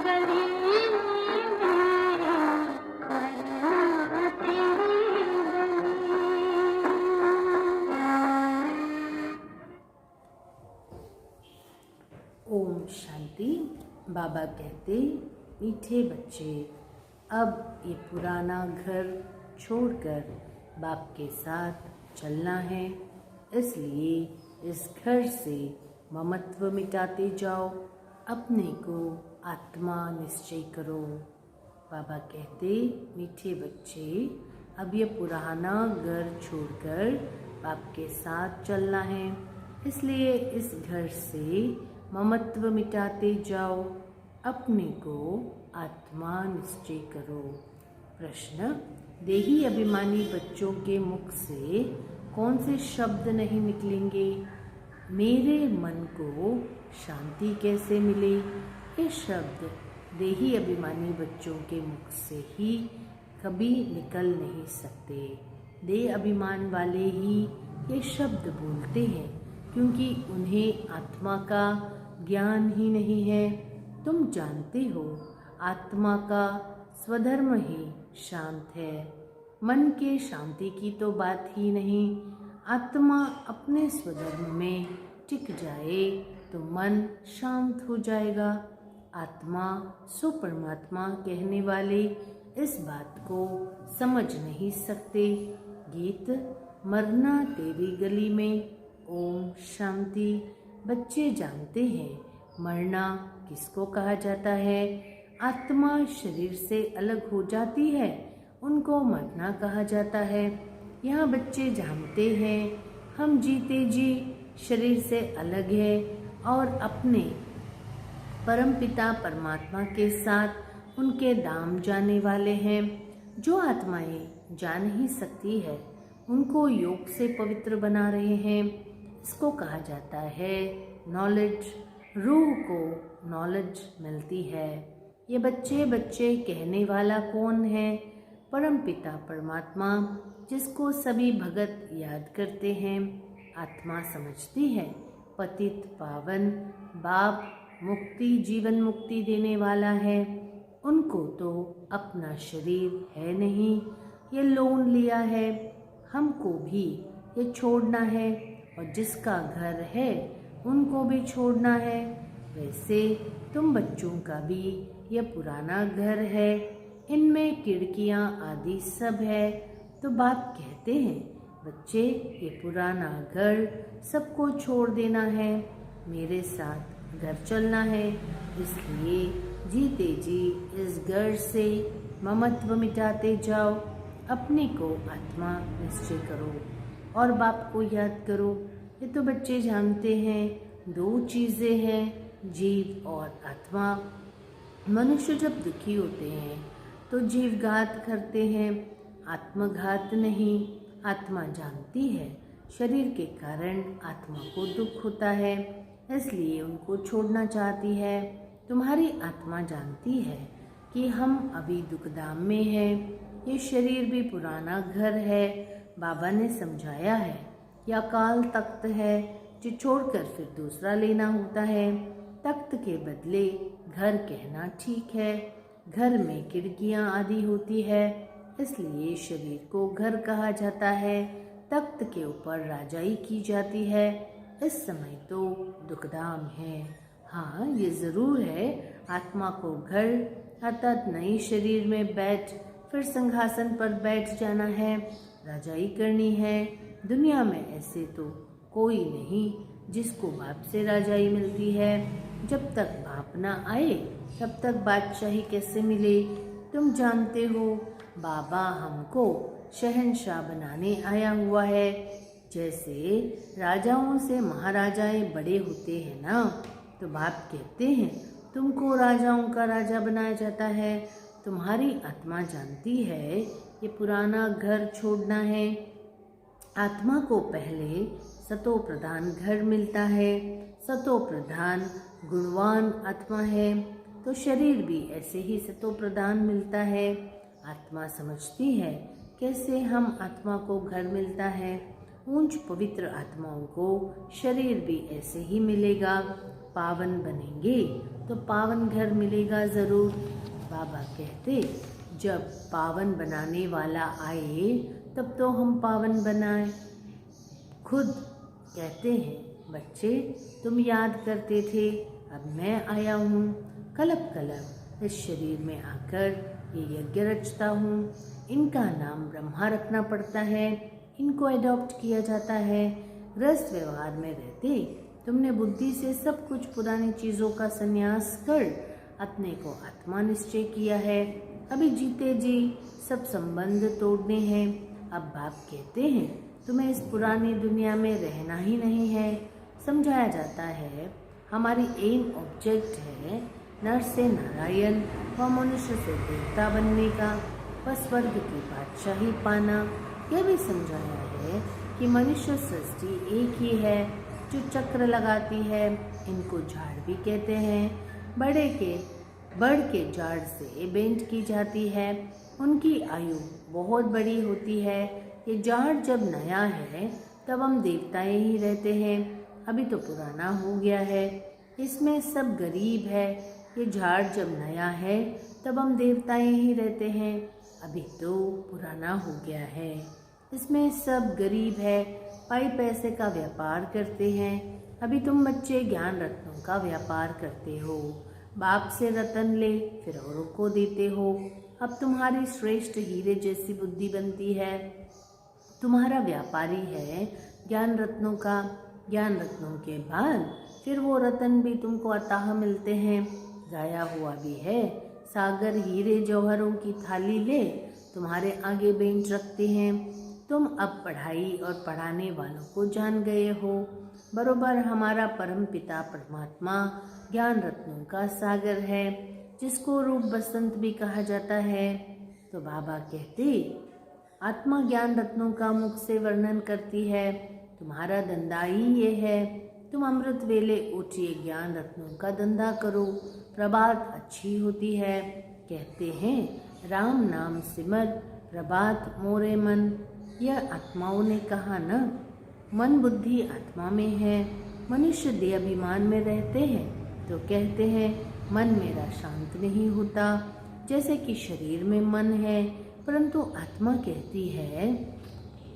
गली ओम शांति। बाबा कहते, मीठे बच्चे, अब ये पुराना घर छोड़कर बाप के साथ चलना है। इसलिए इस घर से ममत्व मिटाते जाओ, अपने को आत्मा निश्चय करो। बाबा कहते, मीठे बच्चे, अब ये पुराना घर छोड़कर बाप के साथ चलना है। इसलिए इस घर से ममत्व मिटाते जाओ, अपने को आत्मा निश्चय करो। प्रश्न, देही अभिमानी बच्चों के मुख से कौन से शब्द नहीं निकलेंगे? मेरे मन को शांति कैसे मिले? ये शब्द देही अभिमानी बच्चों के मुख से ही कभी निकल नहीं सकते। देह अभिमान वाले ही ये शब्द बोलते हैं, क्योंकि उन्हें आत्मा का ज्ञान ही नहीं है। तुम जानते हो, आत्मा का स्वधर्म ही शांत है। मन के शांति की तो बात ही नहीं। आत्मा अपने स्वधर्म में टिक जाए तो मन शांत हो जाएगा। आत्मा सो परमात्मा कहने वाले इस बात को समझ नहीं सकते। गीत, मरना तेरी गली में। ओम शांति। बच्चे जानते हैं मरना किसको कहा जाता है। आत्मा शरीर से अलग हो जाती है, उनको मरना कहा जाता है। यहाँ बच्चे जानते हैं हम जीते जी शरीर से अलग है और अपने परमपिता परमात्मा के साथ उनके धाम जाने वाले हैं। जो आत्माएं जा नहीं सकती है, उनको योग से पवित्र बना रहे हैं। इसको कहा जाता है नॉलेज। रूह को नॉलेज मिलती है। ये बच्चे कहने वाला कौन है? परमपिता परमात्मा, जिसको सभी भगत याद करते हैं। आत्मा समझती है पतित पावन बाप मुक्ति, जीवन मुक्ति देने वाला है। उनको तो अपना शरीर है नहीं, ये लोन लिया है। हमको भी ये छोड़ना है और जिसका घर है उनको भी छोड़ना है। वैसे तुम बच्चों का भी यह पुराना घर है, इनमें खिड़कियाँ आदि सब है। तो बाप कहते हैं, बच्चे, ये पुराना घर सबको छोड़ देना है, मेरे साथ घर चलना है। इसलिए जीते जी इस घर से ममत्व मिटाते जाओ, अपने को आत्मा निश्चय करो और बाप को याद करो। ये तो बच्चे जानते हैं दो चीज़ें हैं, जीव और आत्मा। मनुष्य जब दुखी होते हैं तो जीव घात करते हैं, आत्मघात नहीं। आत्मा जानती है शरीर के कारण आत्मा को दुख होता है, इसलिए उनको छोड़ना चाहती है। तुम्हारी आत्मा जानती है कि हम अभी दुखधाम में हैं, ये शरीर भी पुराना घर है। बाबा ने समझाया है कि अकाल तख्त है जो छोड़कर फिर दूसरा लेना होता है। तख्त के बदले घर कहना ठीक है। घर में खिड़कियाँ आदि होती है, इसलिए शरीर को घर कहा जाता है। तख्त के ऊपर राजाई की जाती है। इस समय तो दुखधाम है। हाँ, ये ज़रूर है, आत्मा को घर अर्थात नए शरीर में बैठ फिर सिंहासन पर बैठ जाना है, राजाई करनी है। दुनिया में ऐसे तो कोई नहीं जिसको बाप से राजाई मिलती है। जब तक बाप ना आए तब तक बादशाही कैसे मिले? तुम जानते हो बाबा हमको शहंशाह बनाने आया हुआ है। जैसे राजाओं से महाराजाएं बड़े होते हैं ना, तो बाप कहते हैं तुमको राजाओं का राजा बनाया जाता है। तुम्हारी आत्मा जानती है ये पुराना घर छोड़ना है। आत्मा को पहले सतो प्रधान घर मिलता है। सतो प्रधान गुणवान आत्मा है, तो शरीर भी ऐसे ही सतो प्रधान मिलता है। आत्मा समझती है कैसे हम आत्मा को घर मिलता है। ऊंच पवित्र आत्माओं को शरीर भी ऐसे ही मिलेगा। पावन बनेंगे तो पावन घर मिलेगा ज़रूर। बाबा कहते जब पावन बनाने वाला आए तब तो हम पावन बनाएं। खुद कहते हैं बच्चे तुम याद करते थे, अब मैं आया हूँ, कलप कलप इस शरीर में आकर ये यज्ञ रचता हूँ। इनका नाम ब्रह्मा रखना पड़ता है, इनको एडॉप्ट किया जाता है। गृहस्थ व्यवहार में रहते तुमने बुद्धि से सब कुछ पुरानी चीज़ों का संन्यास कर अपने को आत्मा निश्चय किया है। अभी जीते जी सब संबंध तोड़ने हैं। अब बाप कहते हैं तुम्हें इस पुरानी दुनिया में रहना ही नहीं है। समझाया जाता है हमारी एम ऑब्जेक्ट है नर से नारायण व मनुष्य से देवता बनने का, व स्वर्ग की बादशाही पाना। यह भी समझाया है कि मनुष्य सृष्टि एक ही है जो चक्र लगाती है। इनको झाड़ भी कहते हैं। बढ़ के झाड़ से बेंट की जाती है। उनकी आयु बहुत बड़ी होती है। ये झाड़ जब नया है तब हम देवताएं ही रहते हैं, अभी तो पुराना हो गया है, इसमें सब गरीब है। ये झाड़ जब नया है तब हम देवताएं ही रहते हैं, अभी तो पुराना हो गया है, इसमें सब गरीब है, पाई पैसे का व्यापार करते हैं। अभी तुम बच्चे ज्ञान रत्नों का व्यापार करते हो, बाप से रतन ले फिर औरों को देते हो। अब तुम्हारी श्रेष्ठ हीरे जैसी बुद्धि बनती है। तुम्हारा व्यापारी है ज्ञान रत्नों का। ज्ञान रत्नों के बाद फिर वो रतन भी तुमको अताह मिलते हैं। गाया हुआ भी है सागर हीरे जौहरों की थाली ले तुम्हारे आगे बेंच रखते हैं। तुम अब पढ़ाई और पढ़ाने वालों को जान गए हो। बरोबर हमारा परम पिता परमात्मा ज्ञान रत्नों का सागर है, जिसको रूप बसंत भी कहा जाता है। तो बाबा कहते आत्मा ज्ञान रत्नों का मुख से वर्णन करती है। तुम्हारा धंधा ही ये है। तुम अमृत वेले उठिए ज्ञान रत्नों का धंधा करो, प्रभात अच्छी होती है। कहते हैं राम नाम सिमर प्रभात मोरे मन। यह आत्माओं ने कहा न, मन बुद्धि आत्मा में है। मनुष्य देह अभिमान में रहते हैं तो कहते हैं मन मेरा शांत नहीं होता, जैसे कि शरीर में मन है, परंतु आत्मा कहती है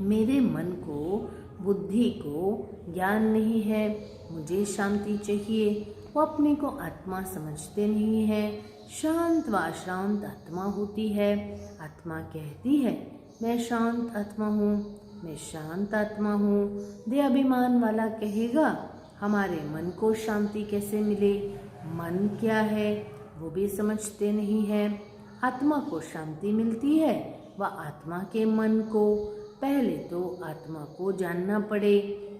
मेरे मन को बुद्धि को ज्ञान नहीं है, मुझे शांति चाहिए। वो अपने को आत्मा समझते नहीं है। शांत व अशांत आत्मा होती है। आत्मा कहती है मैं शांत आत्मा हूँ, मैं शांत आत्मा हूँ। देह अभिमान वाला कहेगा हमारे मन को शांति कैसे मिले, मन क्या है वो भी समझते नहीं है। आत्मा को शांति मिलती है व आत्मा के मन को। पहले तो आत्मा को जानना पड़े।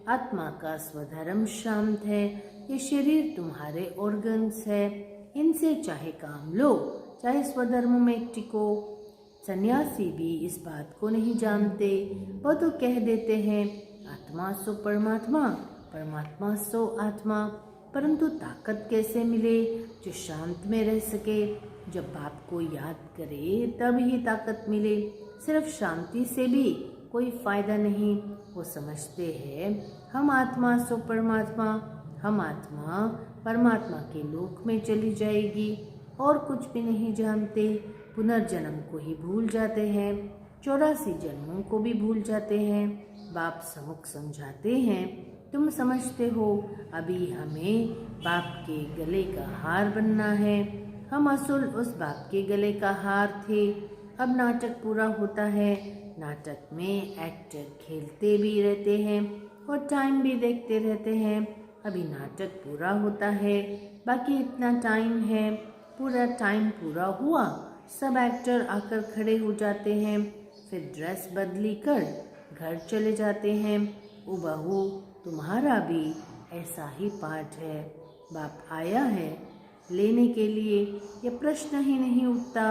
आत्मा का स्वधर्म शांत है। ये शरीर तुम्हारे ऑर्गन्स है, इनसे चाहे काम लो चाहे स्वधर्म में टिको। सन्यासी भी इस बात को नहीं जानते। वह तो कह देते हैं आत्मा सो परमात्मा, परमात्मा सो आत्मा, परंतु ताकत कैसे मिले जो शांत में रह सके। जब बाप को याद करे तब ही ताकत मिले। सिर्फ शांति से भी कोई फायदा नहीं। वो समझते हैं हम आत्मा सो परमात्मा, हम आत्मा परमात्मा के लोक में चली जाएगी, और कुछ भी नहीं जानते। पुनर्जन्म को ही भूल जाते हैं, 84 जन्मों को भी भूल जाते हैं। बाप समुख समझाते हैं तुम समझते हो अभी हमें बाप के गले का हार बनना है। हम असुल उस बाप के गले का हार थे। अब नाटक पूरा होता है। नाटक में एक्टर खेलते भी रहते हैं और टाइम भी देखते रहते हैं। अभी नाटक पूरा होता है, बाकी इतना टाइम है। पूरा टाइम पूरा हुआ, सब एक्टर आकर खड़े हो जाते हैं, फिर ड्रेस बदली कर घर चले जाते हैं। ओ बहू तुम्हारा भी ऐसा ही पाठ है। बाप आया है लेने के लिए, ये प्रश्न ही नहीं उठता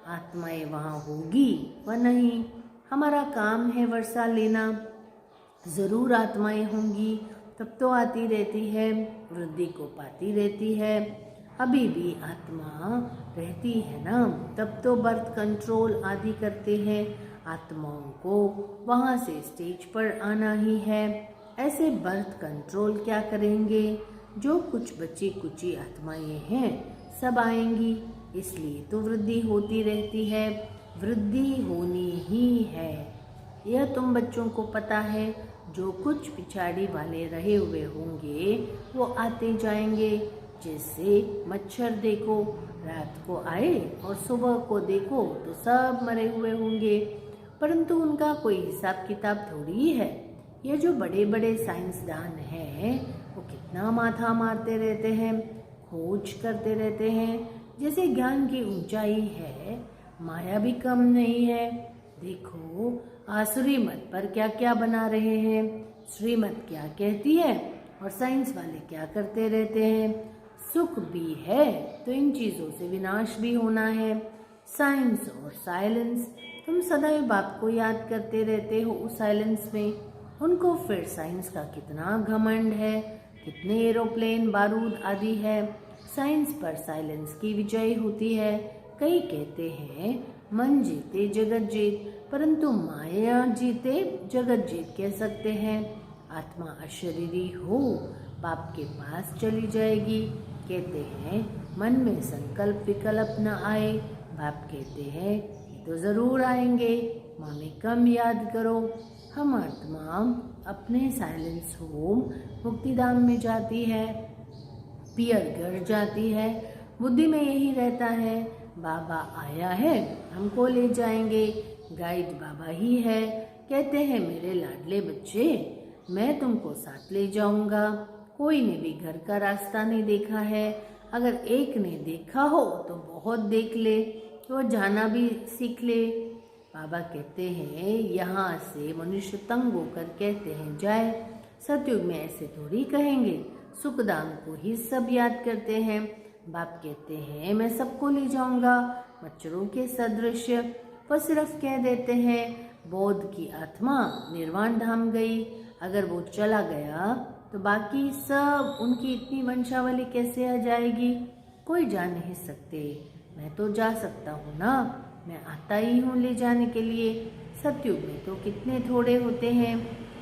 आत्माएं वहाँ होगी व नहीं। हमारा काम है वर्षा लेना, ज़रूर आत्माएं होंगी, तब तो आती रहती है, वृद्धि को पाती रहती है। अभी भी आत्मा रहती है ना, तब तो बर्थ कंट्रोल आदि करते हैं। आत्माओं को वहाँ से स्टेज पर आना ही है। ऐसे बर्थ कंट्रोल क्या करेंगे, जो कुछ बची कुची आत्माएं हैं सब आएंगी। इसलिए तो वृद्धि होती रहती है, वृद्धि होनी ही है। यह तुम बच्चों को पता है। जो कुछ पिछाड़ी वाले रहे हुए होंगे वो आते जाएंगे। जैसे मच्छर देखो, रात को आए और सुबह को देखो तो सब मरे हुए होंगे, परंतु उनका कोई हिसाब किताब थोड़ी है। ये जो बड़े बड़े साइंसदान हैं वो कितना माथा मारते रहते हैं, खोज करते रहते हैं। जैसे ज्ञान की ऊंचाई है, माया भी कम नहीं है। देखो आसुरी मत पर क्या क्या बना रहे हैं, श्रीमत क्या कहती है और साइंस वाले क्या करते रहते हैं। सुख भी है तो इन चीज़ों से विनाश भी होना है। साइंस और साइलेंस, तुम सदैव बाप को याद करते रहते हो उस साइलेंस में। उनको फिर साइंस का कितना घमंड है, कितने एरोप्लेन बारूद आदि है। साइंस पर साइलेंस की विजय होती है। कई कहते हैं मन जीते जगत जीत, परंतु माया जीते जगत जीत कह सकते हैं। आत्मा अशरीरी हो बाप के पास चली जाएगी। कहते हैं मन में संकल्प विकल्प न आए, बाप कहते हैं ये तो जरूर आएंगे। माँ में कम याद करो। हम आत्मा अपने साइलेंस होम मुक्तिधाम में जाती है, पियर घर जाती है। बुद्धि में यही रहता है बाबा आया है, हमको ले जाएंगे। गाइड बाबा ही है। कहते हैं मेरे लाडले बच्चे, मैं तुमको साथ ले जाऊंगा। कोई ने भी घर का रास्ता नहीं देखा है। अगर एक ने देखा हो तो बहुत देख ले, तो जाना भी सीख ले। बाबा कहते हैं यहाँ से मनुष्य तंग होकर कहते हैं जाए। सतयुग में ऐसे थोड़ी कहेंगे, सुखदाम को ही सब याद करते हैं। बाप कहते हैं मैं सबको ले जाऊंगा, मच्छरों के सदृश। पर सिर्फ कह देते हैं बौद्ध की आत्मा निर्वाण धाम गई। अगर वो चला गया तो बाकी सब उनकी इतनी वंशावली कैसे आ जाएगी? कोई जा नहीं सकते। मैं तो जा सकता हूँ ना, मैं आता ही हूँ ले जाने के लिए। सतयुग में तो कितने थोड़े होते हैं,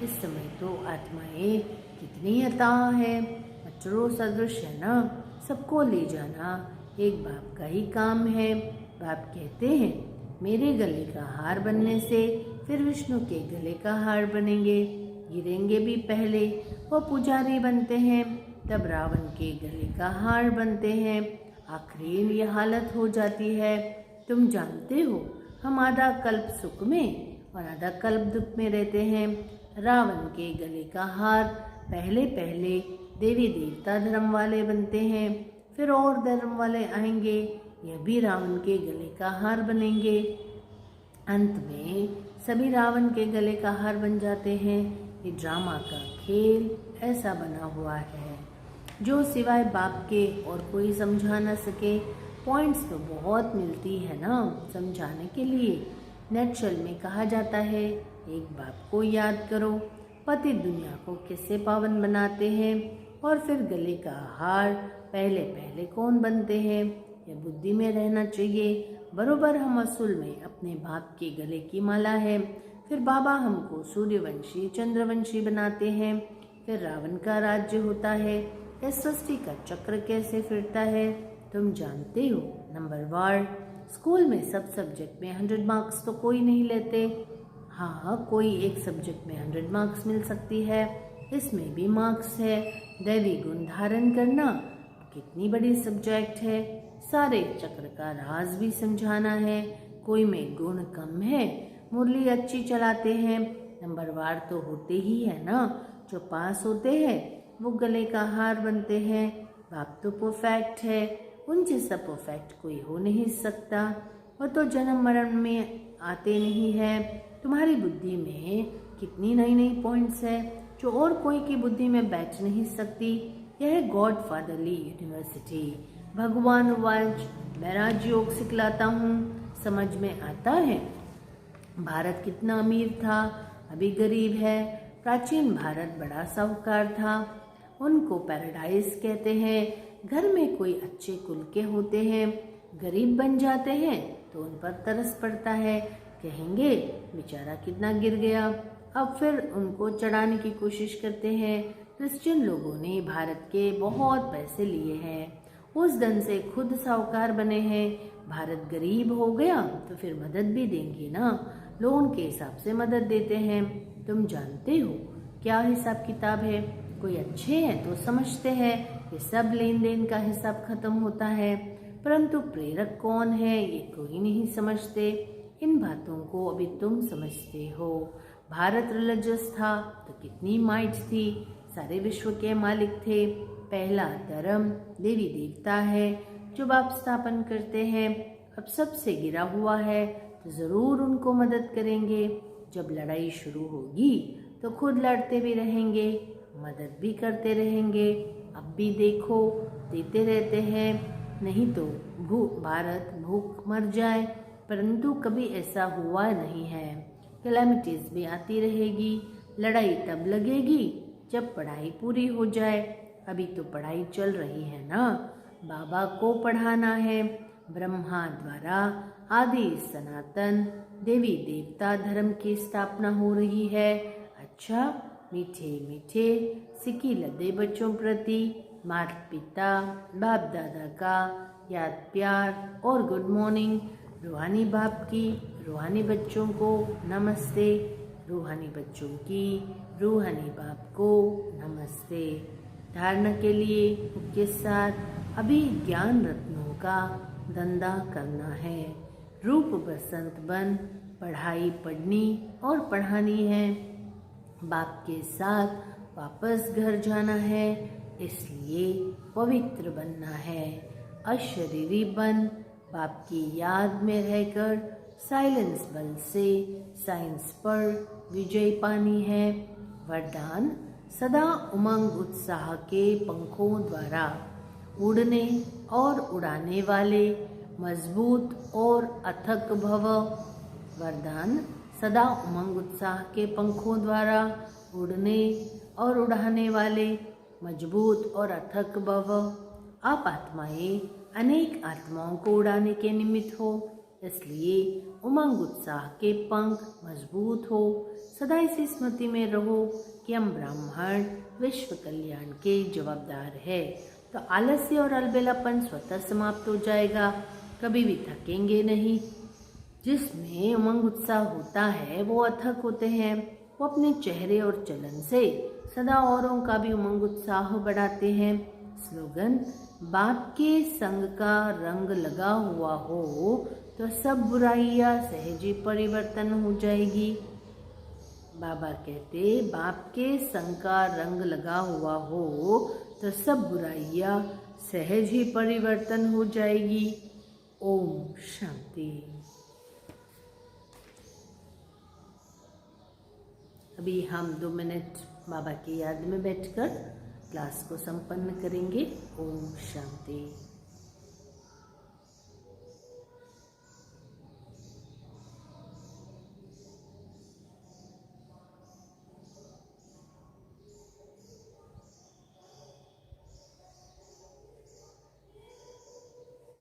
इस समय तो आत्माएं कितनी अताह है, मच्छरों सदृश है ना। सबको ले जाना एक बाप का ही काम है। बाप कहते हैं मेरे गले का हार बनने से फिर विष्णु के गले का हार बनेंगे। गिरेंगे भी पहले, वो पुजारी बनते हैं, तब रावण के गले का हार बनते हैं। आखिर ये हालत हो जाती है। तुम जानते हो हम आधा कल्प सुख में और आधा कल्प दुख में रहते हैं। रावण के गले का हार पहले पहले देवी देवता धर्म वाले बनते हैं, फिर और धर्म वाले आएंगे, यह भी रावण के गले का हार बनेंगे। अंत में सभी रावण के गले का हार बन जाते हैं। ये ड्रामा का खेल ऐसा बना हुआ है जो सिवाय बाप के और कोई समझा न सके। पॉइंट्स तो बहुत मिलती है ना समझाने के लिए। नेटशल में कहा जाता है एक बाप को याद करो, पति दुनिया को किससे पावन बनाते हैं और फिर गले का हार पहले पहले कौन बनते हैं, यह बुद्धि में रहना चाहिए। बरोबर हम असूल में अपने बाप के गले की माला है, फिर बाबा हमको सूर्यवंशी चंद्रवंशी बनाते हैं, फिर रावण का राज्य होता है। यह सृष्टि का चक्र कैसे फिरता है तुम जानते हो। नंबर 1, स्कूल में सब सब्जेक्ट में 100 मार्क्स तो कोई नहीं लेते। हाँ, कोई एक सब्जेक्ट में 100 मार्क्स मिल सकती है, इसमें भी मार्क्स है। दैवी गुण धारण करना कितनी बड़ी सब्जेक्ट है। सारे चक्र का राज भी समझाना है। कोई में गुण कम है, मुरली अच्छी चलाते हैं, नंबरवार तो होते ही है ना। जो पास होते हैं वो गले का हार बनते हैं। बाप तो परफेक्ट है, उन जैसा परफेक्ट कोई हो नहीं सकता। वो तो जन्म मरण में आते नहीं है। तुम्हारी बुद्धि में कितनी नई नई पॉइंट्स है जो और कोई की बुद्धि में बैठ नहीं सकती। यह है गॉड फादरली यूनिवर्सिटी। भगवान वाच, मैं राजयोग सिखलाता हूँ, समझ में आता है। भारत कितना अमीर था, अभी गरीब है। प्राचीन भारत बड़ा साहूकार था, उनको पैराडाइज कहते हैं। घर में कोई अच्छे कुल के होते हैं, गरीब बन जाते हैं तो उन पर तरस पड़ता है। कहेंगे बेचारा कितना गिर गया, अब फिर उनको चढ़ाने की कोशिश करते हैं। क्रिश्चियन लोगों ने भारत के बहुत पैसे लिए हैं, उस धन से खुद साहूकार बने हैं। भारत गरीब हो गया तो फिर मदद भी देंगे ना, लोन के हिसाब से मदद देते हैं। तुम जानते हो क्या हिसाब किताब है? कोई अच्छे हैं तो समझते हैं ये सब लेन देन का हिसाब खत्म होता है, परंतु प्रेरक कौन है ये कोई नहीं समझते। इन बातों को अभी तुम समझते हो। भारत रिलीजियस था तो कितनी माइट्स थी, सारे विश्व के मालिक थे। पहला धर्म देवी देवता है जो बाप स्थापन करते हैं। अब सबसे गिरा हुआ है तो ज़रूर उनको मदद करेंगे। जब लड़ाई शुरू होगी तो खुद लड़ते भी रहेंगे, मदद भी करते रहेंगे। अब भी देखो देते रहते हैं, नहीं तो भारत भूख मर जाए, परंतु कभी ऐसा हुआ नहीं है। कैलेमिटीज भी आती रहेगी, लड़ाई तब लगेगी जब पढ़ाई पूरी हो जाए। अभी तो पढ़ाई चल रही है ना, बाबा को पढ़ाना है। ब्रह्मा द्वारा आदि सनातन देवी देवता धर्म की स्थापना हो रही है। अच्छा, मीठे मीठे सिक्की लदे बच्चों प्रति माता पिता बाप दादा का याद प्यार और गुड मॉर्निंग। रूहानी बाप की रूहानी बच्चों को नमस्ते, रूहानी बच्चों की रूहानी बाप को नमस्ते। धारणा के लिए के साथ अभी ज्ञान रत्नों का धंधा करना है। रूप बसंत बन पढ़ाई पढ़नी और पढ़ानी है। बाप के साथ वापस घर जाना है, इसलिए पवित्र बनना है। अशरीरी बन बाप की याद में रहकर साइलेंस बल से साइंस पर विजय पानी है। वरदान सदा उमंग उत्साह के पंखों द्वारा उड़ने और उड़ाने वाले मजबूत और अथक भव। वरदान सदा उमंग उत्साह के पंखों द्वारा उड़ने और उड़ाने वाले मजबूत और अथक भव। आप आत्माएं अनेक आत्माओं को उड़ाने के निमित्त हो, इसलिए उमंग उत्साह के पंख मजबूत हो। सदा इसी स्मृति में रहो कि हम ब्राह्मण विश्व कल्याण के जवाबदार है, तो आलस्य और अलबेलापन स्वतः समाप्त हो जाएगा। कभी भी थकेंगे नहीं। जिसमें उमंग उत्साह होता है वो अथक होते हैं। वो अपने चेहरे और चलन से सदा औरों का भी उमंग उत्साह बढ़ाते हैं। स्लोगन, बाप के संग का रंग लगा हुआ हो तो सब बुराइयां सहज ही परिवर्तन हो जाएगी। बाबा कहते, बाप के संग का रंग लगा हुआ हो तो सब बुराइयां सहज ही परिवर्तन हो जाएगी। ओम शांति। अभी हम 2 मिनट बाबा की याद में बैठकर क्लास को संपन्न करेंगे। ओम शांति।